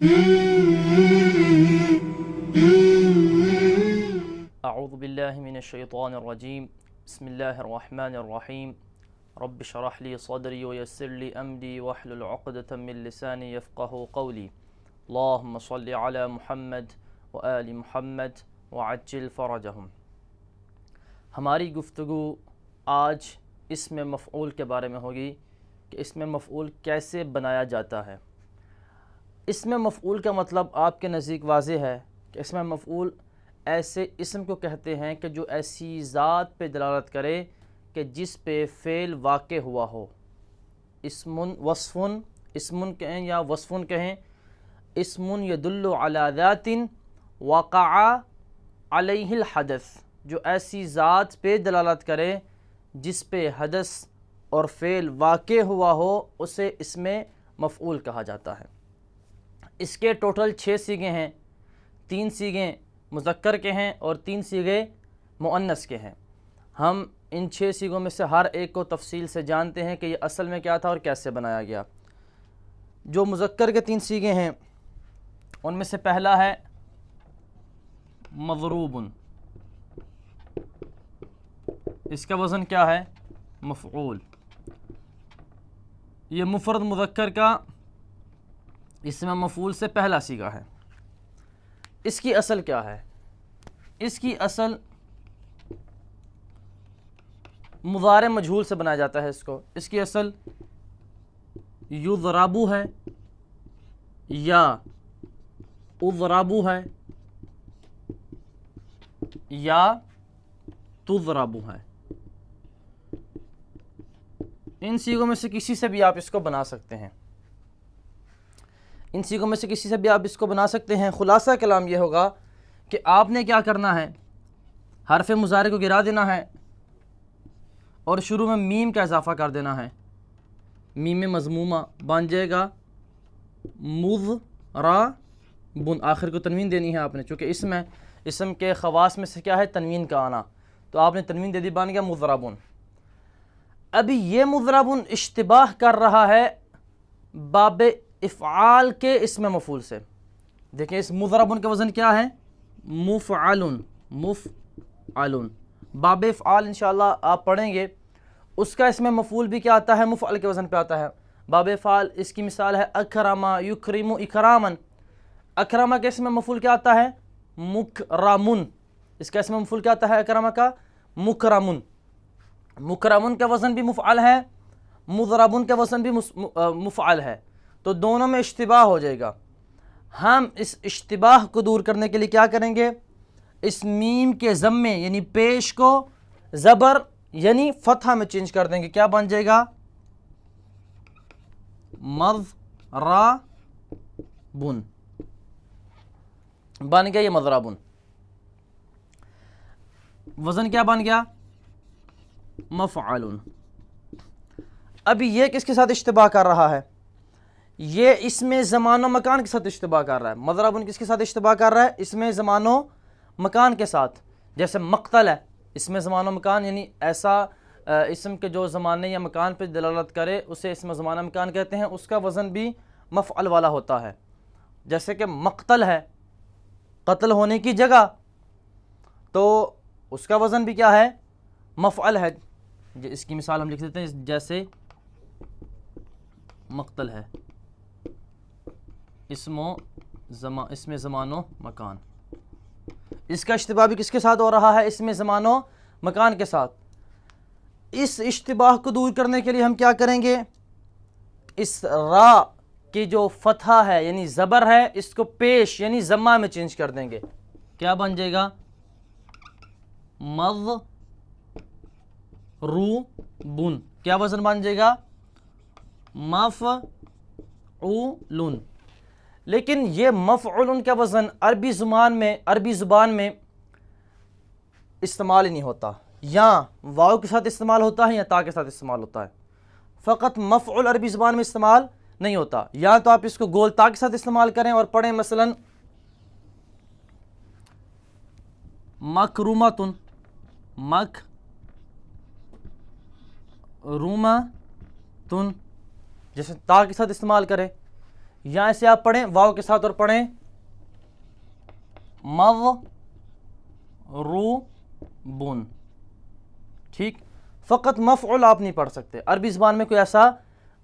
اعوذ باللہ من الشیطان الرجیم بسم اللہ الرحمن الرحیم رب اشرح لی صدری ویسر لی امری واحلل عقدۃ من لسانی یفقہوا قولی اللہم صل علی محمد وآل محمد وعجل فرجہم۔ ہماری گفتگو آج اسم مفعول کے بارے میں ہوگی کہ اسم مفعول کیسے بنایا جاتا ہے۔ اسم مفعول کا مطلب آپ کے نزدیک واضح ہے کہ اسم مفعول ایسے اسم کو کہتے ہیں کہ جو ایسی ذات پہ دلالت کرے کہ جس پہ فعل واقع ہوا ہو۔ اسمن کہیں یا وصفن کہیں، اسم یدل علی ذات وقع علیہ الحدث، جو ایسی ذات پہ دلالت کرے جس پہ حدث اور فعل واقع ہوا ہو، اسے اسم مفعول کہا جاتا ہے۔ اس کے ٹوٹل 6 صیغے ہیں، 3 صیغے مذکر کے ہیں اور 3 صیغے مؤنث کے ہیں۔ ہم ان 6 صیغوں میں سے ہر ایک کو تفصیل سے جانتے ہیں کہ یہ اصل میں کیا تھا اور کیسے بنایا گیا۔ جو مذکر کے 3 صیغے ہیں ان میں سے پہلا ہے مضروب، اس کا وزن کیا ہے؟ مفعول۔ یہ مفرد مذکر کا اسم مفعول سے پہلا صیغہ ہے۔ اس کی اصل کیا ہے؟ اس کی اصل مضارع مجہول سے بنایا جاتا ہے اس کی اصل یضربو ہے یا اضربو ہے یا تضربو ہے۔ ان صیغوں میں سے کسی سے بھی آپ اس کو بنا سکتے ہیں، ان صیغوں میں سے کسی سے بھی آپ اس کو بنا سکتے ہیں۔ خلاصہ کلام یہ ہوگا کہ آپ نے کیا کرنا ہے، حرف مضارع کو گرا دینا ہے اور شروع میں میم کا اضافہ کر دینا ہے۔ میم مضمومہ بن جائے گا مضربن، آخر کو تنوین دینی ہے آپ نے، چونکہ اسم کے خواص میں سے کیا ہے؟ تنوین کا آنا، تو آپ نے تنوین دے دی، بن گیا مضربن۔ ابھی یہ مضربن اشتباہ کر رہا ہے باب افعال کے اسم مفعول سے۔ دیکھیں اس مضربن کا وزن کیا ہے؟ مفعلن، مفعلن۔ باب افعال انشاءاللہ آپ پڑھیں گے، اس کا اسم مفعول بھی کیا آتا ہے؟ مفعل کے وزن پہ آتا ہے۔ باب افعال اس کی مثال ہے اکرم یکرم اکرامن۔ اکرمہ کا اسم مفعول کیا آتا ہے؟ مکرمن۔ اس کا اسم مفعول کیا آتا ہے اکرمہ کا؟ مکرمن۔ مکرمن کا وزن بھی مفعل ہے، مضربن کا وزن بھی مفعل ہے، تو دونوں میں اشتباہ ہو جائے گا۔ ہم اس اشتباہ کو دور کرنے کے لیے کیا کریں گے؟ اس میم کے ضمے یعنی پیش کو زبر یعنی فتحہ میں چینج کر دیں گے۔ کیا بن جائے گا؟ مضربن بن گیا، یہ مضربن۔ وزن کیا بن گیا؟ مفعلن۔ ابھی یہ کس کے ساتھ اشتباہ کر رہا ہے؟ یہ اس میں زمان و مکان کے ساتھ اشتباہ کر رہا ہے۔ مضربن کس کے ساتھ اشتباہ کر رہا ہے؟ اس میں زمان و مکان کے ساتھ۔ جیسے مقتل ہے، اس میں زمان و مکان یعنی ایسا اسم کے جو زمانے یا مکان پہ دلالت کرے اسے اسم زمان و مکان کہتے ہیں، اس کا وزن بھی مفعل والا ہوتا ہے۔ جیسے کہ مقتل ہے، قتل ہونے کی جگہ، تو اس کا وزن بھی کیا ہے؟ مفعل ہے۔ اس کی مثال ہم لکھ دیتے ہیں، جیسے مقتل ہے اسم زمان و مکان۔ اس کا اشتباہ بھی کس کے ساتھ ہو رہا ہے؟ اسم زمان و مکان کے ساتھ۔ اس اشتباہ کو دور کرنے کے لیے ہم کیا کریں گے؟ اس را کی جو فتحہ ہے یعنی زبر ہے، اس کو پیش یعنی ضمہ میں چینج کر دیں گے۔ کیا بن جائے گا؟ مضروبن۔ کیا وزن بن جائے گا؟ مفعول۔ لیکن یہ مفعول کا وزن عربی زبان میں استعمال ہی نہیں ہوتا، یا واو کے ساتھ استعمال ہوتا ہے یا تا کے ساتھ استعمال ہوتا ہے، فقط مفعول عربی زبان میں استعمال نہیں ہوتا۔ یا تو آپ اس کو گول تا کے ساتھ استعمال کریں اور پڑھیں مثلا مکرومتن، مکرومتن، جیسے تا کے ساتھ استعمال کرے، یہاں سے آپ پڑھیں واو کے ساتھ اور پڑھیں مضروبن، ٹھیک. فقط مفعول آپ نہیں پڑھ سکتے، عربی زبان میں کوئی ایسا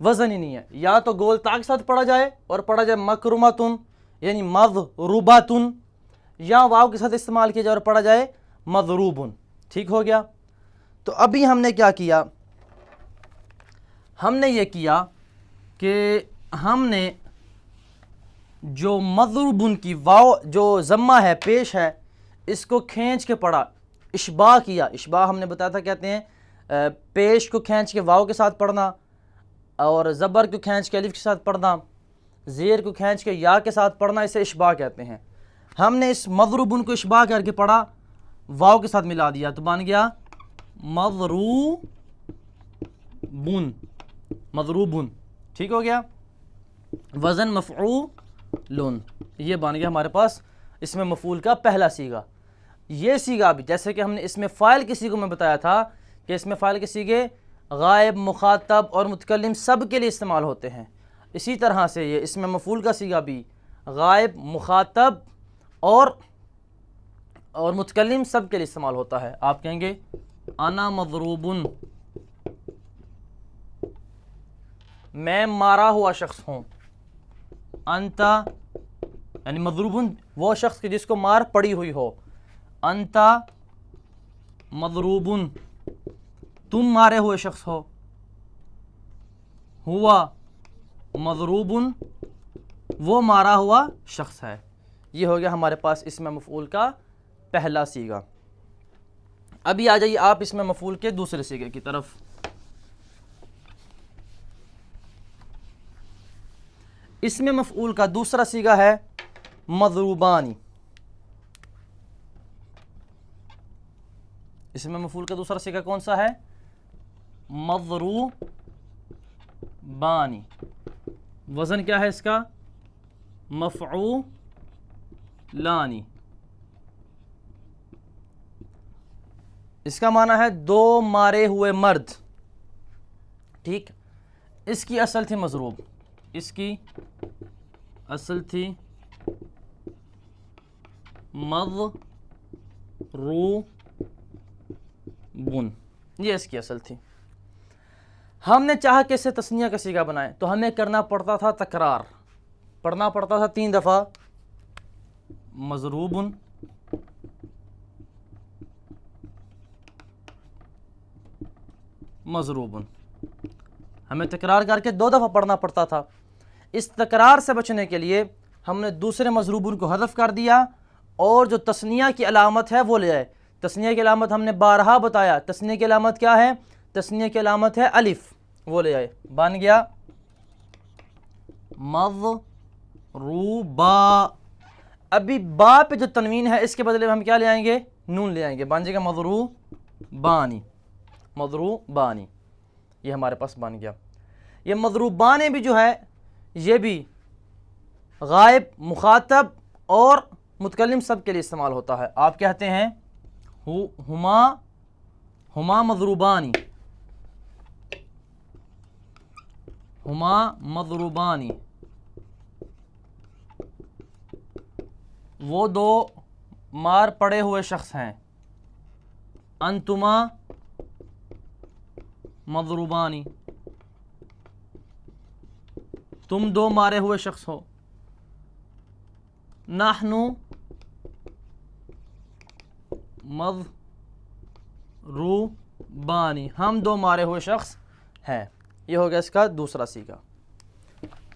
وزن ہی نہیں ہے. یا تو گول تا کے ساتھ پڑھا جائے اور پڑھا جائے مکرمتن یعنی مضروباتن، یا واو کے ساتھ استعمال کیا جائے اور پڑھا جائے مضروبن. ٹھیک ہو گیا. تو ابھی ہم نے کیا کیا، ہم نے یہ کیا کہ ہم نے جو مضروبن کی واو جو ضمہ ہے پیش ہے اس کو کھینچ کے پڑھا، اشباع کیا. اشباع ہم نے بتایا تھا کہتے ہیں پیش کو کھینچ کے واو کے ساتھ پڑھنا، اور زبر کو کھینچ کے الف کے ساتھ پڑھنا، زیر کو کھینچ کے یا کے ساتھ پڑھنا، اسے اشباع کہتے ہیں. ہم نے اس مضروبن کو اشباع کر کے پڑھا، واو کے ساتھ ملا دیا تو بن گیا مضروبن، مضروبن. ٹھیک ہو گیا. وزن مفعولن، یہ بن گیا ہمارے پاس اس میں مفعول کا پہلا صیغہ. یہ صیغہ بھی جیسے کہ ہم نے اس میں فاعل کے صیغوں میں بتایا تھا کہ اس میں فاعل کے صیغے غائب، مخاطب اور متکلم سب کے لیے استعمال ہوتے ہیں، اسی طرح سے یہ اس میں مفعول کا صیغہ بھی غائب، مخاطب اور متکلم سب کے لیے استعمال ہوتا ہے. آپ کہیں گے انا مضروبن، میں مارا ہوا شخص ہوں. انتا یعنی مضروبن وہ شخص کہ جس کو مار پڑی ہوئی ہو. انتا مضروبن، تم مارے ہوئے شخص ہو. ہوا مضروبن، وہ مارا ہوا شخص ہے. یہ ہو گیا ہمارے پاس اس میں مفعول کا پہلا صیغہ. ابھی آ جائیے آپ اس میں مفعول کے دوسرے صیغے کی طرف. اس میں مفعول کا دوسرا صیغہ ہے مضروبانی. اس میں مفعول کا دوسرا صیغہ کون سا ہے؟ مضروبانی. وزن کیا ہے اس کا؟ مفعولانی. اس کا معنی ہے دو مارے ہوئے مرد. ٹھیک. اس کی اصل تھی مضروب، اس کی اصل تھی مضروبن، یہ اس کی اصل تھی. ہم نے چاہا کہ اسے تثنیہ کا صیغہ بنائیں تو ہمیں کرنا پڑتا تھا تکرار، پڑھنا پڑتا تھا 3 دفعہ مضروبن، مضروبن. ہمیں تکرار کر کے 2 دفعہ پڑھنا پڑتا تھا. اس تکرار سے بچنے کے لیے ہم نے دوسرے مضروبن کو حذف کر دیا اور جو تثنیہ کی علامت ہے وہ لے آئے. تثنیہ کی علامت ہم نے بارہا بتایا. تثنیہ کی علامت کیا ہے؟ تثنیہ کی علامت ہے الف، وہ لے آئے. بن گیا مضروبا. ابھی با پہ جو تنوین ہے اس کے بدلے میں ہم کیا لے آئیں گے؟ نون لے آئیں گے. بن جائے گا مضروبانی، مضروبانی. یہ ہمارے پاس بن گیا. یہ مضروبانے بھی جو ہے یہ بھی غائب، مخاطب اور متکلم سب کے لیے استعمال ہوتا ہے. آپ کہتے ہیں ہما مضروبانی، ہما مضروبانی، وہ 2 مار پڑے ہوئے شخص ہیں. انتما مضروبانی، تم 2 مارے ہوئے شخص ہو. نحن مضروبانی، ہم 2 مارے ہوئے شخص ہیں. یہ ہو گیا اس کا دوسرا صیغہ.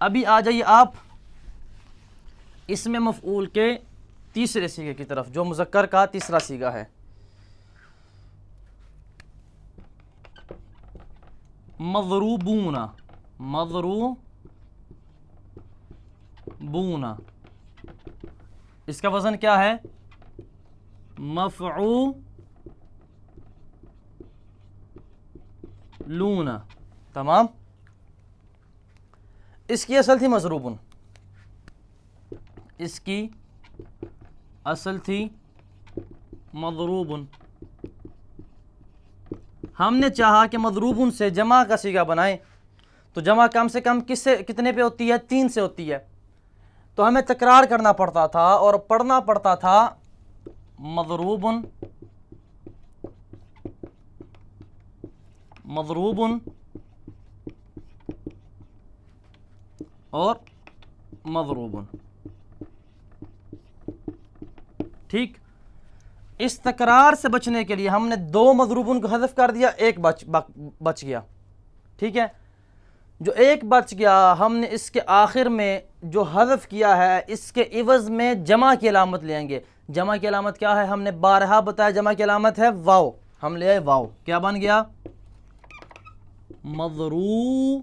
ابھی آ جائیے آپ اس میں مفعول کے تیسرے صیغے کی طرف جو مذکر کا تیسرا صیغہ ہے. مضروبون، مضروبون. اس کا وزن کیا ہے؟ مفعولون. تمام. اس کی اصل تھی مضروبن، اس کی اصل تھی مضروبن. ہم نے چاہا کہ مضروبن سے جمع کا صیغہ بنائیں تو جمع کم سے کم کتنے پہ ہوتی ہے؟ 3 سے ہوتی ہے. تو ہمیں تکرار کرنا پڑتا تھا اور پڑھنا پڑتا تھا مضروب مضروب اور مضروب. ٹھیک، اس تکرار سے بچنے کے لیے ہم نے دو مضروبن کو حذف کر دیا، ایک بچ گیا. ٹھیک ہے، جو ایک بچ گیا ہم نے اس کے آخر میں جو حذف کیا ہے اس کے عوض میں جمع کی علامت لیں گے. جمع کی علامت کیا ہے؟ ہم نے بارہا بتایا، جمع کی علامت ہے واو. ہم لے آئے واو، کیا بن گیا؟ مضروبو.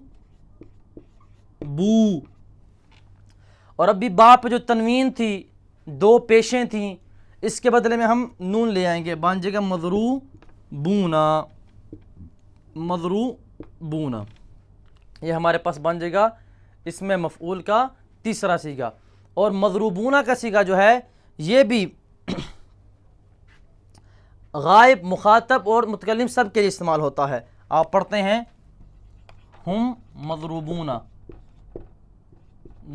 اور ابھی با پہ جو تنوین تھی، دو پیشیں تھیں، اس کے بدلے میں ہم نون لے آئیں گے، بن جائے گا مضروبونا. مضروبونا یہ ہمارے پاس بن جائے گا اس میں مفعول کا تیسرا صیغہ. اور مضروبونا کا صیغہ جو ہے یہ بھی غائب، مخاطب اور متکلم سب کے لیے استعمال ہوتا ہے. آپ پڑھتے ہیں ہم مضروبونا،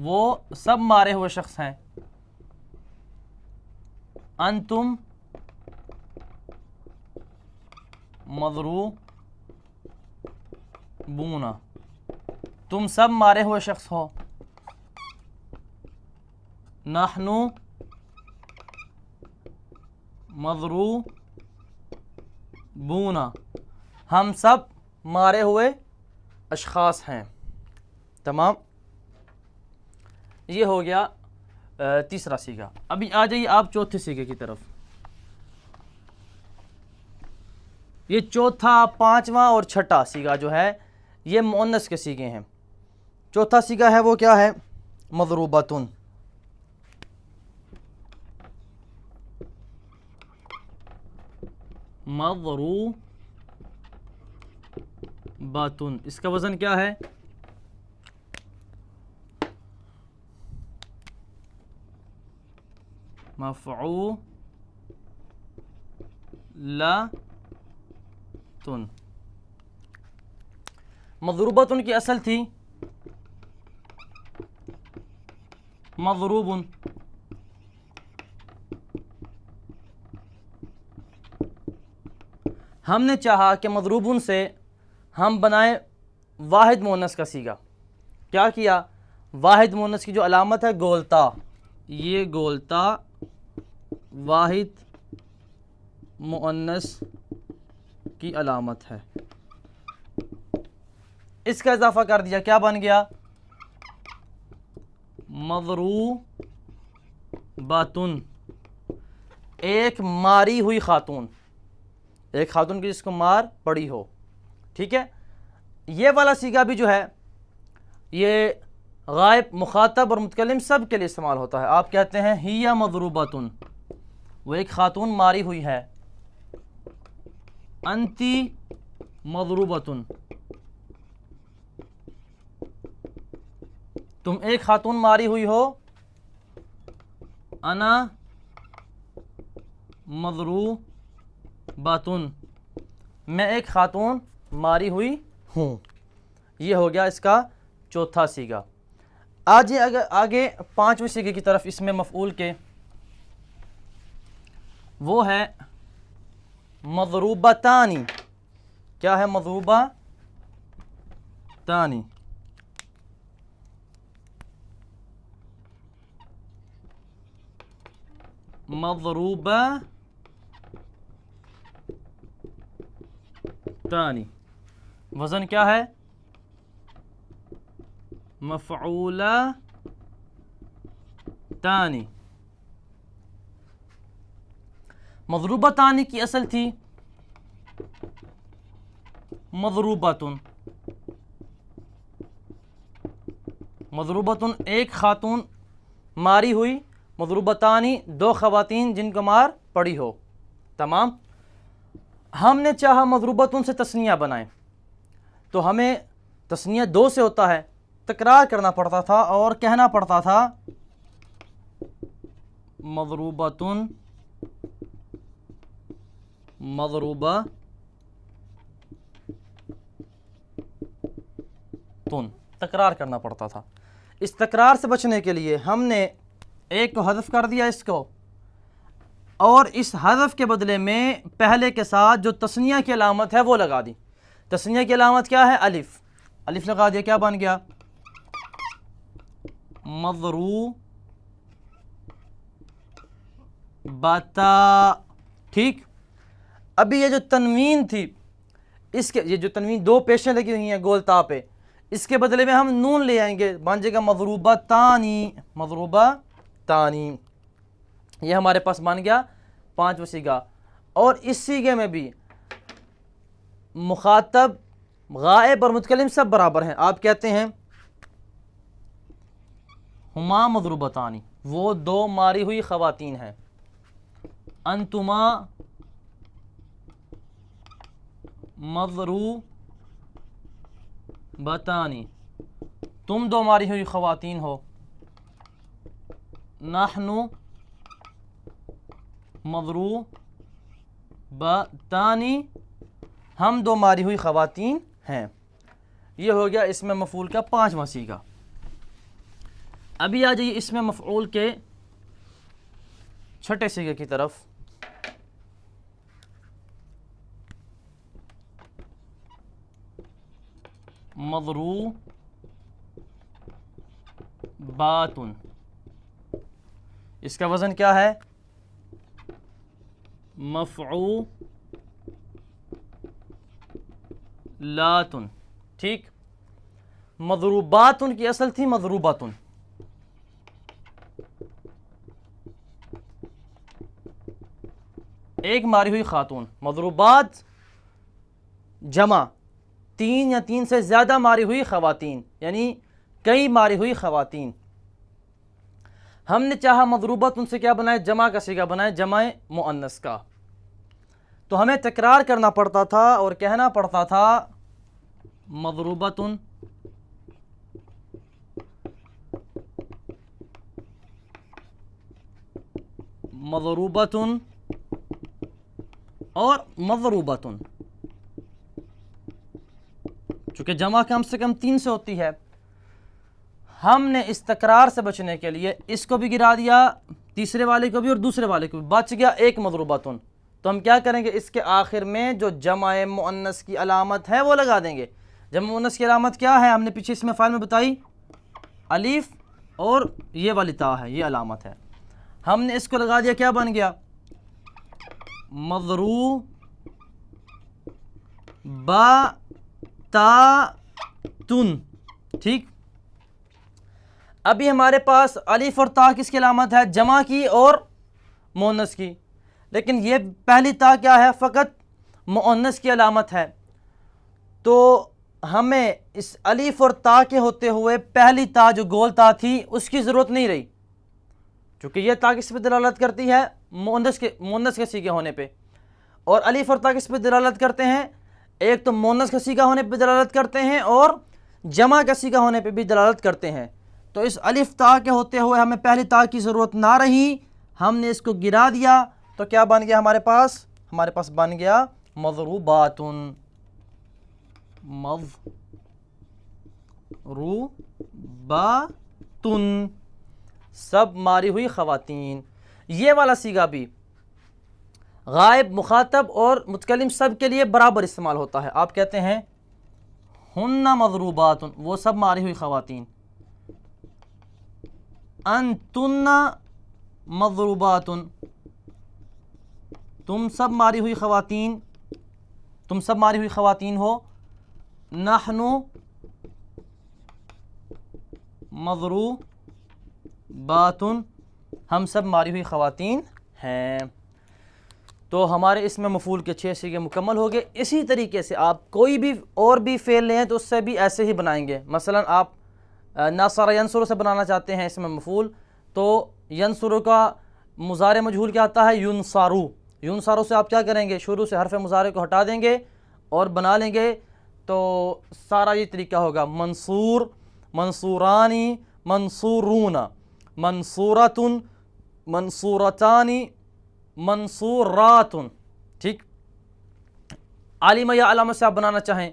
وہ سب مارے ہوئے شخص ہیں. انتم مضروبونا، تم سب مارے ہوئے شخص ہو. نحن مضروبونا، ہم سب مارے ہوئے اشخاص ہیں. تمام، یہ ہو گیا تیسرا صیغہ. ابھی آ جائیے آپ چوتھے صیغے کی طرف. یہ چوتھا، پانچواں اور چھٹا صیغہ جو ہے یہ مؤنث کے صیغے ہیں. چوتھا صیغہ ہے وہ کیا ہے؟ مضروبتن. مضروبتن، اس کا وزن کیا ہے؟ مفعولتن. مضروبتن کی اصل تھی مضروبن. ہم نے چاہا کہ مضروبن سے ہم بنائیں واحد مؤنث کا صیغہ. کیا کیا؟ واحد مؤنث کی جو علامت ہے گولتا، یہ گولتا واحد مؤنث کی علامت ہے. اس کا اضافہ کر دیا، کیا بن گیا؟ مضروباتن، ایک ماری ہوئی خاتون، ایک خاتون کی جس کو مار پڑی ہو. ٹھیک ہے، یہ والا صیغہ بھی جو ہے یہ غائب، مخاطب اور متکلم سب کے لیے استعمال ہوتا ہے. آپ کہتے ہیں ہی مضروباتن، وہ ایک خاتون ماری ہوئی ہے. انتی مضروباتن، تم ایک خاتون ماری ہوئی ہو. انا مضروباتن، میں ایک خاتون ماری ہوئی ہوں. یہ ہو گیا اس کا چوتھا صیغہ. آگے پانچویں صیغے کی طرف اس میں مفعول کے، وہ ہے مضروبتانی. کیا ہے؟ مضروبتانی. مضروبتانی، وزن کیا ہے؟ مفعولتانی. مضروبتانی کی اصل تھی مضروبتن. مضروبتن ایک خاتون ماری ہوئی، مضروبتانی دو خواتین جن کو مار پڑی ہو. تمام. ہم نے چاہا مضروبتن سے تثنیہ بنائیں، تو ہمیں تثنیہ دو سے ہوتا ہے، تکرار کرنا پڑتا تھا اور کہنا پڑتا تھا مضروبتن مضروبتن، تکرار کرنا پڑتا تھا. اس تکرار سے بچنے کے لیے ہم نے ایک کو حذف کر دیا اس کو، اور اس حذف کے بدلے میں پہلے کے ساتھ جو تثنیہ کی علامت ہے وہ لگا دی۔ تثنیہ کی علامت کیا ہے؟ الف، الف لگا دیا، کیا بن گیا؟ مضروبتا، ٹھیک۔ ابھی یہ جو تنوین تھی، اس کے یہ جو تنوین دو پیشیں لگی ہوئی ہیں گول تا پہ، اس کے بدلے میں ہم نون لے آئیں گے، بن جائے گا مضروبتانی، مضروبتانی۔ یہ ہمارے پاس بن گیا پانچواں سیگا۔ اور اس سیگے میں بھی مخاطب، غائب اور متکلم سب برابر ہیں۔ آپ کہتے ہیں ہما مضروبتانی، وہ دو ماری ہوئی خواتین ہیں، انتما مضروبتانی، تم دو ماری ہوئی خواتین ہو، نحن مضروبتانی، ہم دو ماری ہوئی خواتین ہیں۔ یہ ہو گیا اسم مفعول کا پانچواں سیگا۔ ابھی آ جائیے اسم مفعول کے چھٹے سیگے کی طرف۔ مضروبات، اس کا وزن کیا ہے؟ مفعولات، ٹھیک۔ مضروبات کی اصل تھی مضروبات، ایک ماری ہوئی خاتون۔ مضروبات جمع، تین یا تین سے زیادہ ماری ہوئی خواتین، یعنی کئی ماری ہوئی خواتین۔ ہم نے چاہا مضروبات ان سے کیا بنائے؟ جمع کا صیغہ بنائے، جمع مؤنث کا، تو ہمیں تکرار کرنا پڑتا تھا اور کہنا پڑتا تھا مضروبات، مضروبات اور مضروبات، چونکہ جمع کم سے کم تین سے ہوتی ہے۔ ہم نے اس تکرار سے بچنے کے لیے اس کو بھی گرا دیا، تیسرے والے کو بھی اور دوسرے والے کو بھی، بچ گیا ایک مضروبات۔ تو ہم کیا کریں گے؟ اس کے آخر میں جو جمع مؤنث کی علامت ہے وہ لگا دیں گے۔ جمع مؤنث کی علامت کیا ہے؟ ہم نے پیچھے اس میں فائل میں بتائی، الف اور یہ والی تا ہے، یہ علامت ہے۔ ہم نے اس کو لگا دیا، کیا بن گیا؟ مضروباتن، ٹھیک۔ ابھی ہمارے پاس الف اور تا کس کی علامت ہے؟ جمع کی اور مؤنث کی، لیکن یہ پہلی تا کیا ہے؟ فقط مؤنث کی علامت ہے۔ تو ہمیں اس الف اور تا کے ہوتے ہوئے پہلی تا جو گول تا تھی اس کی ضرورت نہیں رہی، چونکہ یہ تا کس پہ دلالت کرتی ہے؟ مؤنث کے صیغے ہونے پہ، اور الف اور تا کس پہ دلالت کرتے ہیں؟ ایک تو مؤنث کا صیغہ ہونے پہ دلالت کرتے ہیں اور جمع کا صیغہ ہونے پہ بھی دلالت کرتے ہیں۔ تو اس الف تا کے ہوتے ہوئے ہمیں پہلی تا کی ضرورت نہ رہی، ہم نے اس کو گرا دیا، تو کیا بن گیا ہمارے پاس؟ ہمارے پاس بن گیا مضروبات، مضروبات، سب ماری ہوئی خواتین۔ یہ والا صیغہ بھی غائب، مخاطب اور متکلم سب کے لیے برابر استعمال ہوتا ہے۔ آپ کہتے ہیں ہن مضروبات، وہ سب ماری ہوئی خواتین، انتن مضروبات، تم سب ماری ہوئی خواتین، تم سب ماری ہوئی خواتین ہو، نحن مضروبات، ہم سب ماری ہوئی خواتین ہیں۔ تو ہمارے اس میں مفعول کے 6 صیغے مکمل ہو گئے۔ اسی طریقے سے آپ کوئی بھی اور بھی فعل لیں تو اس سے بھی ایسے ہی بنائیں گے۔ مثلا آپ نصر ینصر سے بنانا چاہتے ہیں اس میں مفعول، تو ینصر کا مضارع مجہول کیا آتا ہے؟ ینصارو۔ ینصارو سے آپ کیا کریں گے؟ شروع سے حرف مضارع کو ہٹا دیں گے اور بنا لیں گے، تو سارا یہ طریقہ ہوگا، منصور، منصورانی، منصورون، منصورۃ، منصورتانی، منصورات، ٹھیک۔ عالم یا علامت سے آپ بنانا چاہیں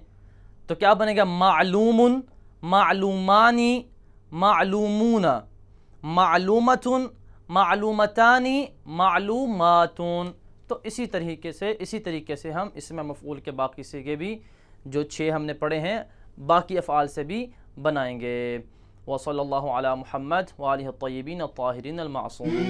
تو کیا بنے گا؟ معلوم، معلومانی، معلومون، معلومتن، معلومتانی، معلوماتن. تو اسی طریقے سے ہم اسم مفعول کے باقی صیغے بھی جو 6 ہم نے پڑھے ہیں باقی افعال سے بھی بنائیں گے. وصلی اللہ علی محمد وآلہ الطیبین الطاہرین المعصومین.